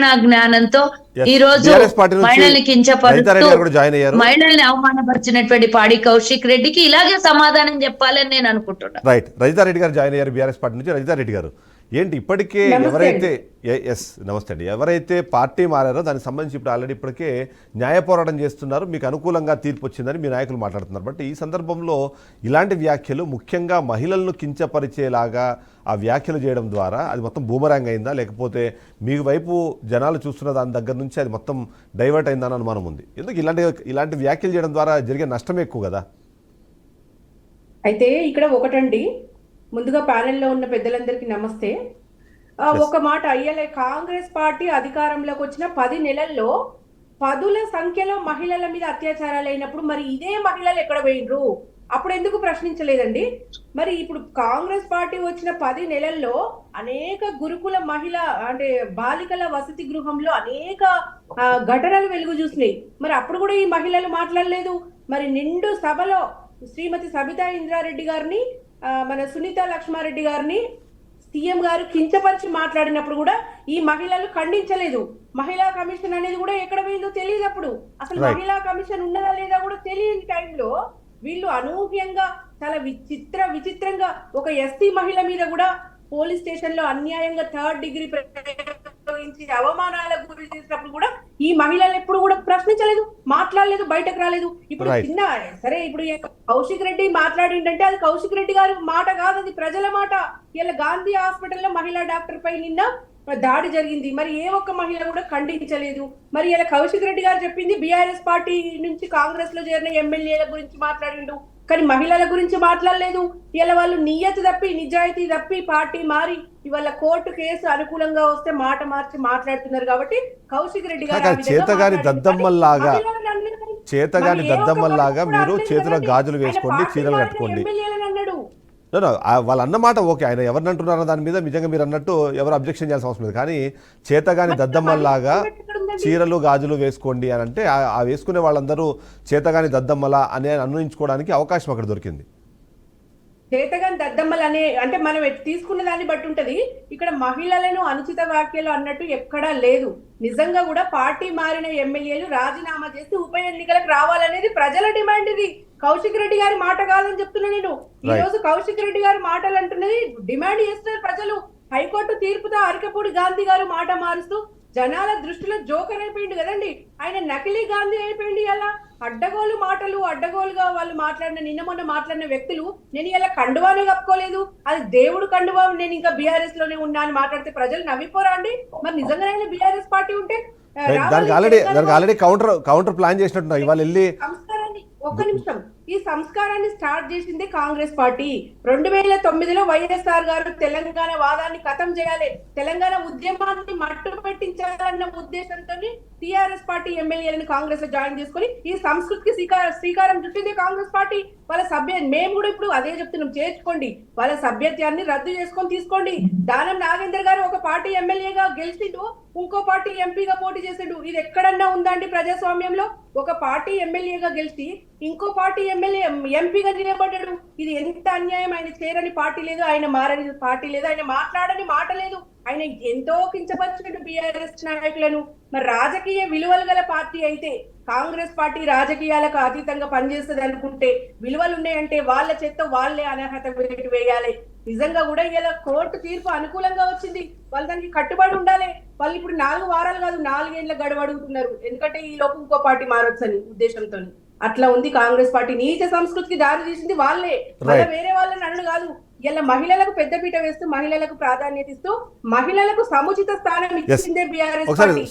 జ్ఞానంతో ఈ రోజు మహిళల్ని కించపరుస్తూ మహిళల్ని అవమానపరిచినటువంటి పాడి కౌశిక్ రెడ్డికి ఇలాగే సమాధానం చెప్పాలని నేను అనుకుంటున్నాను. రైట్, రజితారెడ్డి గారు జాయిన్ అయ్యారు బీఆర్ఎస్ పార్టీ నుంచి. రజితారెడ్డి గారు, ఏంటి ఇప్పటికే ఎవరైతే నమస్తే అండి, ఎవరైతే పార్టీ మారారో దానికి సంబంధించి ఇప్పుడు ఆల్రెడీ ఇప్పటికే న్యాయ పోరాటం చేస్తున్నారు, మీకు అనుకూలంగా తీర్పు వచ్చిందని మీ నాయకులు మాట్లాడుతున్నారు. బట్ ఈ సందర్భంలో ఇలాంటి వ్యాఖ్యలు ముఖ్యంగా మహిళలను కించపరిచేలాగా ఆ వ్యాఖ్యలు చేయడం ద్వారా అది మొత్తం బూమరాంగ్ అయిందా, లేకపోతే మీ వైపు జనాలు చూస్తున్న దాని దగ్గర నుంచి అది మొత్తం డైవర్ట్ అయిందని అనుమానం ఉంది? ఎందుకు ఇలాంటి వ్యాఖ్యలు చేయడం ద్వారా జరిగే నష్టం ఎక్కువ కదా? అయితే ఇక్కడ ఒకటండి, ముందుగా ప్యానెల్లో ఉన్న పెద్దలందరికీ నమస్తే. ఒక మాట అయ్యలే, కాంగ్రెస్ పార్టీ అధికారంలోకి వచ్చిన 10 నెలల్లో 10ల సంఖ్యలో మహిళల మీద అత్యాచారాలు అయినప్పుడు మరి ఇదే మహిళలు ఎక్కడ పోయినరు? అప్పుడు ఎందుకు ప్రశ్నించలేదండి? మరి ఇప్పుడు కాంగ్రెస్ పార్టీ వచ్చిన 10 నెలల్లో అనేక గురుకుల మహిళ అంటే బాలికల వసతి గృహంలో అనేక ఘటనలు వెలుగు చూసినాయి. మరి అప్పుడు కూడా ఈ మహిళలు మాట్లాడలేదు. మరి నిండు సభలో శ్రీమతి సబితా ఇంద్రారెడ్డి గారిని, మన సునీత లక్ష్మారెడ్డి గారిని సీఎం గారు కించపరిచి మాట్లాడినప్పుడు కూడా ఈ మహిళలు ఖండించలేదు. మహిళా కమిషన్ అనేది కూడా ఎక్కడ పోయిందో తెలియదు. అప్పుడు అసలు మహిళా కమిషన్ ఉన్నదా లేదా కూడా తెలియని టైంలో వీళ్ళు అనూహ్యంగా చాలా విచిత్రంగా ఒక ఎస్సీ మహిళ మీద కూడా పోలీస్ స్టేషన్ లో అన్యాయంగా 3rd డిగ్రీ ప్రయోగించి అవమానాలకు గురి చేసినప్పుడు కూడా ఈ మహిళలు ఎప్పుడు కూడా ప్రశ్నించలేదు, మాట్లాడలేదు, బయటకు రాలేదు. ఇప్పుడు చిన్న సరే, ఇప్పుడు కౌశిక్ రెడ్డి మాట్లాడిందంటే అది కౌశిక్ రెడ్డి గారి మాట కాదు, అది ప్రజల మాట. ఇలా గాంధీ హాస్పిటల్లో మహిళా డాక్టర్ పై నిన్న దాడి జరిగింది, మరి ఏ ఒక్క మహిళ కూడా ఖండించలేదు. మరి ఇలా కౌశిక్ రెడ్డి గారు చెప్పింది బీఆర్ఎస్ పార్టీ నుంచి కాంగ్రెస్ లో చేరిన ఎమ్మెల్యేల గురించి మాట్లాడిండు, కానీ మహిళల గురించి మాట్లాడలేదు. ఇలా వాళ్ళు నియతి తప్పి నిజాయితీ తప్పి పార్టీ మారి ఇవాళ కోర్టు కేసు అనుకూలంగా వస్తే మాట మార్చి మాట్లాడుతున్నారు. కాబట్టి కౌశిక్ రెడ్డి గారు చేతగాని దద్దమ్మల్లాగా మీరు చేతుల గాజులు వేసుకోండి, చీరలు కట్టుకోండి అన్నాడు. వాళ్ళు అన్నమాట ఓకే, ఆయన ఎవరిని అంటున్నారో దాని మీద నిజంగా మీరు అన్నట్టు ఎవరు అబ్జెక్షన్ చేయాల్సిన అవసరం లేదు. కానీ చేతగాని దద్దమ్మల్లాగా చీరలు గాజులు వేసుకోండి అని అంటే ఆ వేసుకునే వాళ్ళందరూ చేతగాని దద్దమ్మల అని అన్వయించుకోవడానికి అవకాశం అక్కడ దొరికింది. చేతగాని దద్దమ్మలు అంటే మనం తీసుకున్న దాన్ని బట్టి ఉంటది. ఇక్కడ మహిళలను అనుచిత వ్యాఖ్యలు అన్నట్టు ఎక్కడా లేదు. నిజంగా కూడా పార్టీ మారిన ఎమ్మెల్యేలు రాజీనామా చేసి ఉప ఎన్నికలకు రావాలనేది ప్రజల డిమాండ్. ఇది కౌశిక్ రెడ్డి గారి మాట కాదని చెప్తున్నా నేను. ఈ రోజు కౌశిక్ రెడ్డి గారి మాటలు అంటున్నది డిమాండ్ చేస్తున్నారు ప్రజలు. హైకోర్టు తీర్పుతో అరకపూడి గాంధీ గారు మాట మారుస్తూ జనాల దృష్టిలో జోకర్ అయిపోయింది కదండి. ఆయన నకిలీ గాంధీ అయిపోయింది. అలా అడ్డగోలు మాటలు, అడ్డగోలుగా వాళ్ళు నిన్న మొన్న మాట్లాడిన వ్యక్తులు నేను ఇలా కండువానే కప్పుకోలేదు, అది దేవుడు కండువా, నేను ఇంకా బీఆర్ఎస్ లోనే ఉన్నా అని మాట్లాడితే ప్రజలు నవ్విపోరా అండి? మరి నిజంగానే బీఆర్ఎస్ పార్టీ ఉంటే దానికి ఆల్రెడీ కౌంటర్ ప్లాన్ చేసినట్టున్నారు. ఇవాళ వెళ్ళి ఒక్క నిమిషం, ఈ సంస్కారాన్ని స్టార్ట్ చేసింది కాంగ్రెస్ పార్టీ. 2009లో వైఎస్ఆర్ గారు తెలంగాణ వాదాన్ని ఖతం చేయాలి, తెలంగాణ ఉద్యమాన్ని మట్టు పెట్టించాలన్న ఉద్దేశంతో టిఆర్ఎస్ పార్టీ ఎమ్మెల్యేలను కాంగ్రెస్ లో జాయిన్ చేసుకుని ఈ సంస్కృతికి శ్రీకారం చుట్టింది కాంగ్రెస్ పార్టీ. వాళ్ళ మేము కూడా ఇప్పుడు అదే చెప్తున్నాం, చేర్చుకోండి, వాళ్ళ సభ్యత్వాన్ని రద్దు చేసుకొని తీసుకోండి. దానం నాగేందర్ గారు ఒక పార్టీ ఎమ్మెల్యేగా గెలిచిండు, ఇంకో పార్టీ ఎంపీగా పోటీ చేసిండు. ఇది ఎక్కడన్నా ఉందండి ప్రజాస్వామ్యంలో? ఒక పార్టీ ఎమ్మెల్యేగా గెలిచి ఇంకో పార్టీ ఎంపీగా నిలబడ్డాడు. ఇది ఎంత అన్యాయం! ఆయన చేరని పార్టీ లేదు, ఆయన మారని పార్టీ లేదు, ఆయన మాట్లాడని మాట లేదు. ఆయన ఎంతో కించపరిచాడు బీఆర్ఎస్ నాయకులను. మరి రాజకీయ విలువలు గల పార్టీ అయితే కాంగ్రెస్ పార్టీ రాజకీయాలకు అతీతంగా పనిచేస్తుంది అనుకుంటే, విలువలు ఉన్నాయంటే వాళ్ళ చేత్తో వాళ్ళే అనర్హత వేయాలి. నిజంగా కూడా ఇలా కోర్టు తీర్పు అనుకూలంగా వచ్చింది, వాళ్ళు దానికి కట్టుబడి ఉండాలి. వాళ్ళు ఇప్పుడు 4 వారాలు కాదు 4 ఏళ్ల గడువు అడుగుతున్నారు, ఎందుకంటే ఈ లోపు ఇంకో పార్టీ మారొచ్చని ఉద్దేశంతో. అట్లా ఉంది కాంగ్రెస్ పార్టీ. నీచ సంస్కృతికి దారి తీసింది వాళ్ళే, మళ్ళీ వేరే వాళ్ళని అన్ను కాదు. ఇలా మహిళలకు పెద్దపీట వేస్తూ మహిళలకు ప్రాధాన్యత ఇస్తూ మహిళలకు సముచిత స్థానం ఇచ్చిందే బీఆర్ఎస్ పార్టీ.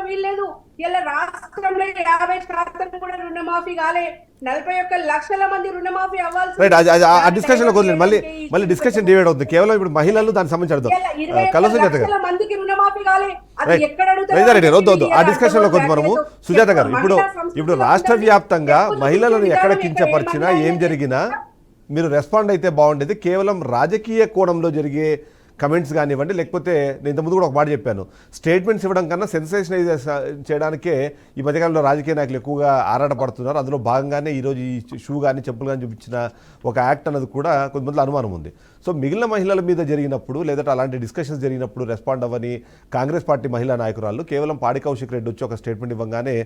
వీల్లేదు. ఇలా రాష్ట్రంలో 50% కూడా రుణమాఫీ కాలే, 41 లక్షల మంది రుణమాఫీ అవ్వాల్సి. మళ్ళీ డిస్కషన్ డివైడ్ అవుతుంది. కేవలం ఇప్పుడు మహిళలు దానికి సంబంధించి 20 లక్షల మందికి రుణమాఫీ కాలే, అది ఎక్కడ అడుగుతారు ఆ డిస్కషన్ లో కొద్ది మనము. సుజాత గారు, ఇప్పుడు రాష్ట్ర వ్యాప్తంగా మహిళలను ఎక్కడ కించపరిచినా ఏం జరిగినా మీరు రెస్పాండ్ అయితే బాగుండేది. కేవలం రాజకీయ కోణంలో జరిగే కమెంట్స్ కానివ్వండి, లేకపోతే నేను ఇంతకుముందు కూడా ఒక మాట చెప్పాను, స్టేట్మెంట్స్ ఇవ్వడం కన్నా సెన్సేషనైజ్ చేయడానికే ఈ మధ్యకాలంలో రాజకీయ నాయకులు ఎక్కువగా ఆరాటపడుతున్నారు. అందులో భాగంగానే ఈరోజు ఈ షూ కానీ చెప్పులు కానీ చూపించిన ఒక యాక్ట్ అన్నది కూడా కొంతమంది అనుమానం ఉంది. సో మిగిలిన మహిళల మీద జరిగినప్పుడు లేదంటే అలాంటి డిస్కషన్స్ జరిగినప్పుడు రెస్పాండ్ అవ్వని కాంగ్రెస్ పార్టీ మహిళా నాయకురాళ్ళు కేవలం పాడి కౌశిక్ రెడ్డి వచ్చి ఒక స్టేట్మెంట్ ఇవ్వగానే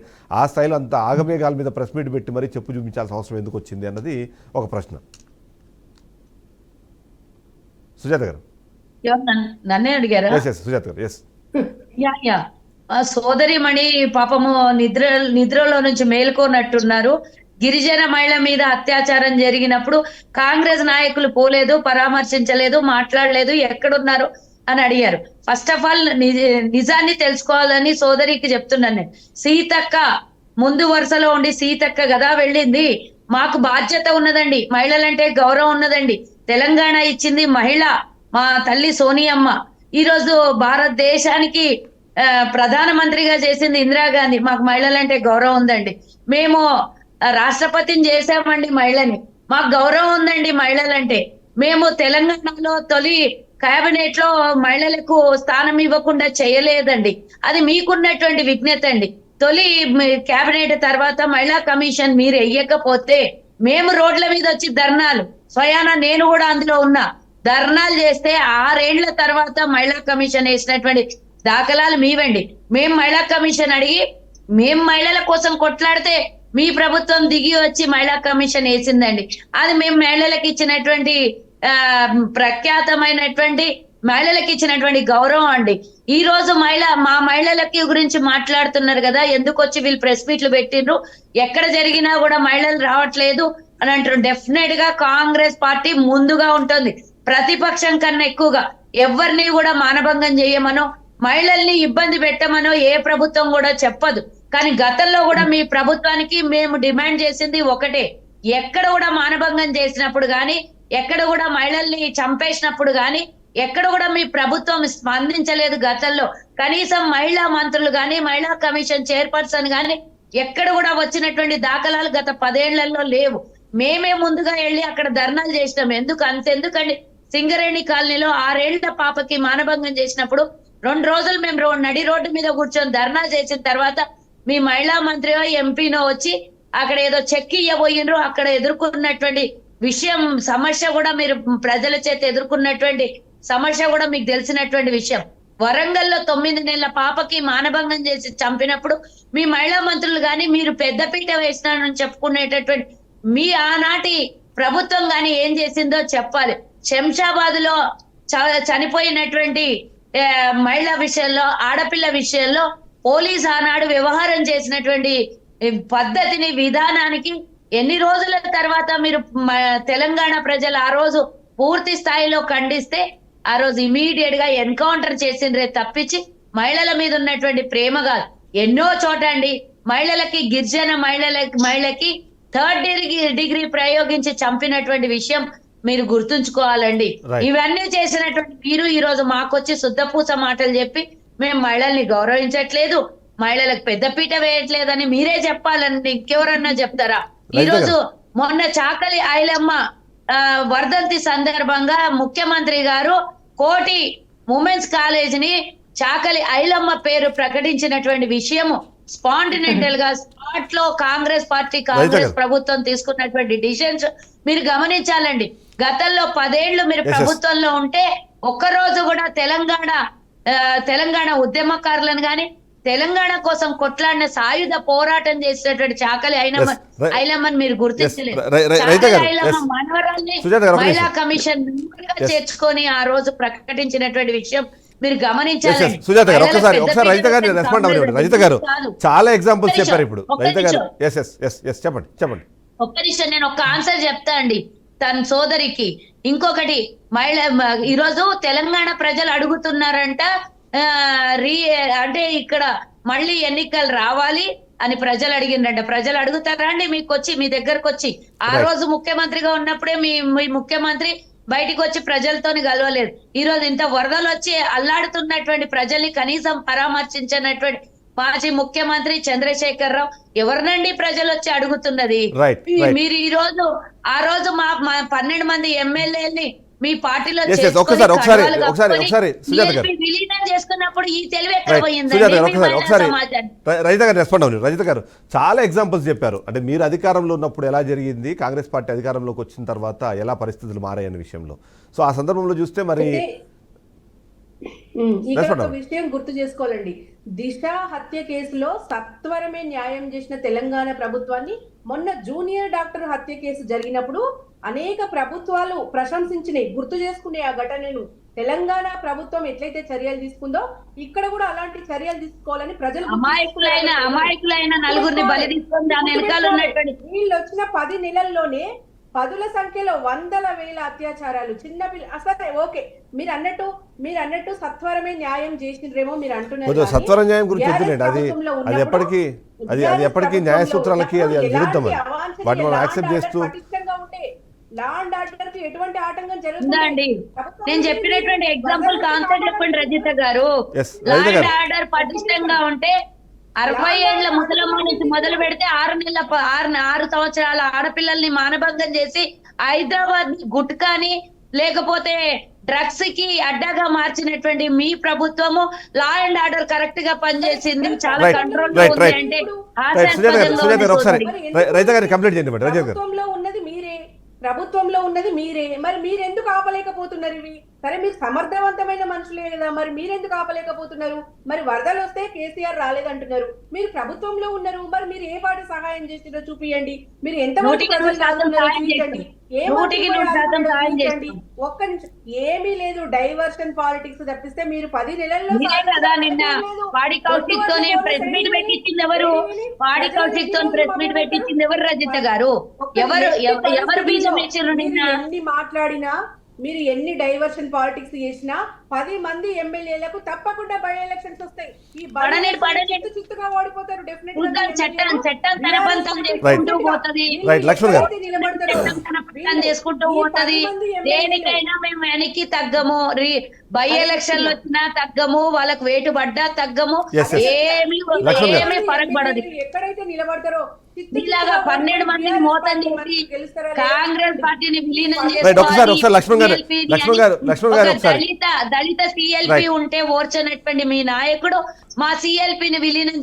ఆ స్థాయిలో అంత ఆగమేఘాల మీద ప్రెస్ మీట్ పెట్టి మరీ చెప్పు చూపించాల్సిన అవసరం ఎందుకు వచ్చింది అన్నది ఒక ప్రశ్న. సుజాత గారు నన్నే అడిగారా? సుజాత గారు ఎస్. సోదరిమణి పాపము నిద్రలో నుంచి మేల్కొన్నట్టున్నారు. గిరిజన మహిళ మీద అత్యాచారం జరిగినప్పుడు కాంగ్రెస్ నాయకులు పోలేదు, పరామర్శించలేదు, మాట్లాడలేదు, ఎక్కడున్నారు అని అడిగారు. ఫస్ట్ ఆఫ్ ఆల్ నిజాన్ని తెలుసుకోవాలని సోదరికి చెప్తున్నాను నేను. సీతక్క ముందు వరుసలో ఉండి సీతక్క కదా వెళ్ళింది. మాకు బాధ్యత ఉన్నదండి, మహిళలంటే గౌరవం ఉన్నదండి. తెలంగాణ ఇచ్చింది మహిళ, మా తల్లి సోనియమ్మ. ఈరోజు భారతదేశానికి ప్రధానమంత్రిగా చేసింది ఇందిరాగాంధీ. మాకు మహిళలంటే గౌరవం ఉందండి. మేము రాష్ట్రపతిని చేశామండి మహిళని, మాకు గౌరవం ఉందండి మహిళలంటే. మేము తెలంగాణలో తొలి కేబినెట్ లో మహిళలకు స్థానం ఇవ్వకుండా చేయలేదండి. అది మీకున్నటువంటి విజ్ఞత అండి. తొలి కేబినెట్ తర్వాత మహిళా కమిషన్ మీరు వెయ్యకపోతే మేము రోడ్ల మీద వచ్చి ధర్నాలు, స్వయాన నేను కూడా అందులో ఉన్నా, ధర్నాలు చేస్తే 6 ఏళ్ల తర్వాత మహిళా కమిషన్ వేసినటువంటి దాఖలాలు మీవండి. మేము మహిళా కమిషన్ అడిగి మేము మహిళల కోసం కొట్లాడితే మీ ప్రభుత్వం దిగి వచ్చి మహిళా కమిషన్ వేసిందండి. అది మేము మహిళలకు ఇచ్చినటువంటి ప్రఖ్యాతమైనటువంటి మహిళలకు ఇచ్చినటువంటి గౌరవం అండి. ఈ రోజు మా మహిళలకి గురించి మాట్లాడుతున్నారు కదా, ఎందుకు వచ్చి వీళ్ళు ప్రెస్ మీట్లు పెట్టిండ్రు, ఎక్కడ జరిగినా కూడా మహిళలు రావట్లేదు అని అంటారు. డెఫినెట్ గా కాంగ్రెస్ పార్టీ ముందుగా ఉంటుంది, ప్రతిపక్షం కన్నా ఎక్కువగా. ఎవరిని కూడా మానభంగం చేయమనో మహిళల్ని ఇబ్బంది పెట్టమనో ఏ ప్రభుత్వం కూడా చెప్పదు. కానీ గతంలో కూడా మీ ప్రభుత్వానికి మేము డిమాండ్ చేసింది ఒకటే, ఎక్కడ కూడా మానభంగం చేసినప్పుడు గాని, ఎక్కడ కూడా మహిళల్ని చంపేసినప్పుడు గాని, ఎక్కడ కూడా మీ ప్రభుత్వం స్పందించలేదు గతంలో. కనీసం మహిళా మంత్రులు గాని, మహిళా కమిషన్ చైర్పర్సన్ గాని ఎక్కడ కూడా వచ్చినటువంటి దాఖలాలు గత 10 ఏళ్లలో లేవు. మేమే ముందుగా వెళ్ళి అక్కడ ధర్నాలు చేసినాం. అంతెందుకండి, సింగరేణి కాలనీలో 6 ఏళ్ల పాపకి మానభంగం చేసినప్పుడు 2 రోజులు మేము నడి రోడ్డు మీద కూర్చొని ధర్నా చేసిన తర్వాత మీ మహిళా మంత్రియో ఎంపీనో వచ్చి అక్కడ ఏదో చెక్ ఇయ్యబోయినరు. అక్కడ ఎదుర్కొన్నటువంటి విషయం, సమస్య కూడా మీరు ప్రజల చేత ఎదుర్కొన్నటువంటి సమస్య కూడా మీకు తెలిసినటువంటి విషయం. వరంగల్లో 9 నెలల పాపకి మానభంగం చేసి చంపినప్పుడు మీ మహిళా మంత్రులు గాని, మీరు పెద్దపీట వేసినారని చెప్పుకునేటటువంటి మీ ఆనాటి ప్రభుత్వం గాని ఏం చేసిందో చెప్పాలి. శంషాబాద్ లో చనిపోయినటువంటి మహిళా విషయంలో, ఆడపిల్ల విషయంలో పోలీస్ ఆనాడు వ్యవహారం చేసినటువంటి పద్ధతిని, విధానానికి ఎన్ని రోజుల తర్వాత మీరు తెలంగాణ ప్రజలు ఆ రోజు పూర్తి స్థాయిలో ఖండిస్తే ఆ రోజు ఇమీడియట్ గా ఎన్కౌంటర్ చేసిండ్రే తప్పించి మహిళల మీద ఉన్నటువంటి ప్రేమ కాదు. ఎన్నో చోట అండి మహిళలకి, గిరిజన మహిళకి 3rd డిగ్రీ ప్రయోగించి చంపినటువంటి విషయం మీరు గుర్తుంచుకోవాలండి. ఇవన్నీ చేసినటువంటి మీరు ఈ రోజు మాకొచ్చి శుద్ధపూస మాటలు చెప్పి మేము మహిళల్ని గౌరవించట్లేదు, మహిళలకు పెద్దపీట వేయట్లేదని మీరే చెప్పాలండి. ఇంకెవరన్నా చెప్తారా? ఈ రోజు మొన్న చాకలి ఐలమ్మ వర్ధంతి సందర్భంగా ముఖ్యమంత్రి గారు కోటి ఉమెన్స్ కాలేజ్ ని చాకలి ఐలమ్మ పేరు ప్రకటించినటువంటి విషయము స్పాంటినెంటల్ గా స్పాట్ లో కాంగ్రెస్ పార్టీ, కాంగ్రెస్ ప్రభుత్వం తీసుకున్నటువంటి డిసిషన్స్ మీరు గమనించాలండి. గతంలో 10 ఏళ్లు మీరు ప్రభుత్వంలో ఉంటే ఒక్కరోజు కూడా తెలంగాణ ఉద్యమకారులను గాని, తెలంగాణ కోసం కొట్లాడిన సాయుధ పోరాటం చేసినటువంటి చాకలి ఐలమ్మని మీరు గుర్తించలేదు. మనవరాల్ని మహిళా కమిషన్ చేర్చుకొని ఆ రోజు ప్రకటించినటువంటి విషయం మీరు గమనించాలి. సుజాత గారు ఒకసారి రజిత గారిని రెస్పాండ్ అవ్వండి. రజిత గారు చాలా ఎగ్జాంపుల్స్ చెప్పారు ఇప్పుడు. రజిత గారు చెప్పండి. ఒక్క నిమిషం, నేను ఒక ఆన్సర్ చెప్తా అండి తన సోదరికి. ఇంకొకటి, ఈరోజు తెలంగాణ ప్రజలు అడుగుతున్నారంట, అంటే ఇక్కడ మళ్ళీ ఎన్నికలు రావాలి అని ప్రజలు అడిగిందంట. ప్రజలు అడుగుతారా అండి మీకు వచ్చి, మీ దగ్గరకు వచ్చి? ఆ రోజు ముఖ్యమంత్రిగా ఉన్నప్పుడే మీ ముఖ్యమంత్రి బయటికి వచ్చి ప్రజలతోని కలవలేదు. ఈ రోజు ఇంత వరదలు వచ్చి అల్లాడుతున్నటువంటి ప్రజల్ని కనీసం పరామర్శించినటువంటి మాజీ ముఖ్యమంత్రి చంద్రశేఖరరావు ఎవరినండి ప్రజలు వచ్చి అడుగుతున్నది? మీరు ఆ రోజు మా 12 మంది ఎమ్మెల్యేలని మీ పార్టీలో Yes, yes. చేసుకొని ఒకసారి కడవలు కప్పుకొని సుజాత గారు. PLP విలీనం చేసుకున్నప్పుడు ఈ తెలివి ఎక్కడ రైట్ పోయిందండి సుజాత గారు మీ మహిళా ఒకసారి సమాజానికి? రజిత గారు రెస్పాండ్ అవ్వండి. రజిత గారు చాలా ఎగ్జాంపుల్స్ చెప్పారు, అంటే మీరు అధికారంలో ఉన్నప్పుడు ఎలా జరిగింది, కాంగ్రెస్ పార్టీ అధికారంలోకి వచ్చిన తర్వాత ఎలా పరిస్థితులు మారాయన్న విషయంలో. సో ఆ సందర్భంలో చూస్తే మరి ఇక్కడ ఒక విషయం గుర్తు చేసుకోవాలండి. దిశ హత్య కేసులో సత్వరమే న్యాయం చేసిన తెలంగాణ ప్రభుత్వాన్ని మొన్న జూనియర్ డాక్టర్ హత్య కేసు జరిగినప్పుడు అనేక ప్రభుత్వాలు ప్రశంసించినాయి. గుర్తు చేసుకునే ఆ ఘటనను తెలంగాణ ప్రభుత్వం ఎట్లయితే చర్యలు తీసుకుందో ఇక్కడ కూడా అలాంటి చర్యలు తీసుకోవాలని ప్రజలు అమాయకులైన నలుగురిని బలి తీసుకొని దాని వెనకాల ఉన్నటువంటి వీళ్ళు వచ్చిన 10 నెలల్లోనే పదుల సంఖ్యలో వందల వేల అత్యాచారాలు చిన్నపిల్ల అసలు ఓకే మీరు అన్నట్టు సత్వరమే న్యాయం చేసిండ్రేమో మీరు అంటున్నారు. సత్వర న్యాయం గురించి వద్దులేండి, అది ఎప్పటికీ న్యాయ సూత్రాలకి అది విరుద్ధం. వాటిని మనం యాక్సెప్ట్ చేస్తూ లా అండ్ ఆర్డర్ కి ఎటువంటి ఆటంకం ఉందండి. జరుగుతుంది. నేను చెప్పినటువంటి ఎగ్జాంపుల్ కాన్సెప్ట్ చెప్పండి రజిత గారు. Yes, లా రజిత అండ్ గారు. ఆర్డర్ పటిష్టంగా ఉంటే 60 ఏళ్ల ముసలమ్మ నుంచి మొదలు పెడితే 6 సంవత్సరాల ఆడపిల్లల్ని మానభంగం చేసి హైదరాబాద్ ని గుట్కాని లేకపోతే డ్రగ్స్ కి అడ్డాగా మార్చినటువంటి మీ ప్రభుత్వము లా అండ్ ఆర్డర్ కరెక్ట్ గా పనిచేసింది, చాలా Right, కంట్రోల్ right, ఉంది right. అంటే సుజాత గారు ఒకసారి రజిత గారిని కంప్లీట్ చేయండి. రజిత గారు ప్రభుత్వంలో ఉన్నది మీరే మరి మీరెందుకు ఆపలేకపోతున్నారు ఇవి? సరే మీరు సమర్థవంతమైన మనుషులే కదా, మరి మీరెందుకు ఆపలేకపోతున్నారు? మరి వరదలు వస్తే కేసీఆర్ రాలేదంటున్నారు, మీరు ప్రభుత్వంలో ఉన్నారు, మరి మీరు ఏ పాటి సహాయం చేసినో చూపియండి. మీరు ఎంత ఒక్క నిమిషం ఏమీ లేదు, డైవర్షన్ పాలిటిక్స్ తప్పిస్తే మీరు 10 నెలల్లో కదా నిన్న వాడి కౌశిక్ తోనే ప్రెస్ మీట్ పెట్టించింది ఎవరు? వాడి కౌశిక్ తో ప్రెస్ మీట్ పెట్టించింది ఎవరు రజిత గారు? ఎవరు బీజం వేసారు నిన్న? ఎన్ని మాట్లాడినా మీరు ఎన్ని డైవర్షన్ పాలిటిక్స్ చేసినా 10 మంది ఎమ్మెల్యేలకు తప్పకుండా బై ఎలక్షన్స్ వస్తాయి. ఈ చిత్తుగా ఓడిపోతారు చేసుకుంటూ పోతుంది. దేనికైనా మేము వెనక్కి తగ్గము, బై ఎలక్షన్లు వచ్చినా తగ్గము, వాళ్ళకు వేటు పడ్డా తగ్గము, ఏమి ఫరక్ పడదు. ఎక్కడైతే నిలబడతారో ఇలాగా 12 మందిని మోసం చేసి కాంగ్రెస్ పార్టీని విలీనం దళిత సిఎల్పి ఉంటే ఓర్చనటువంటి మీ నాయకుడు మా సిఎల్పిని విలీనం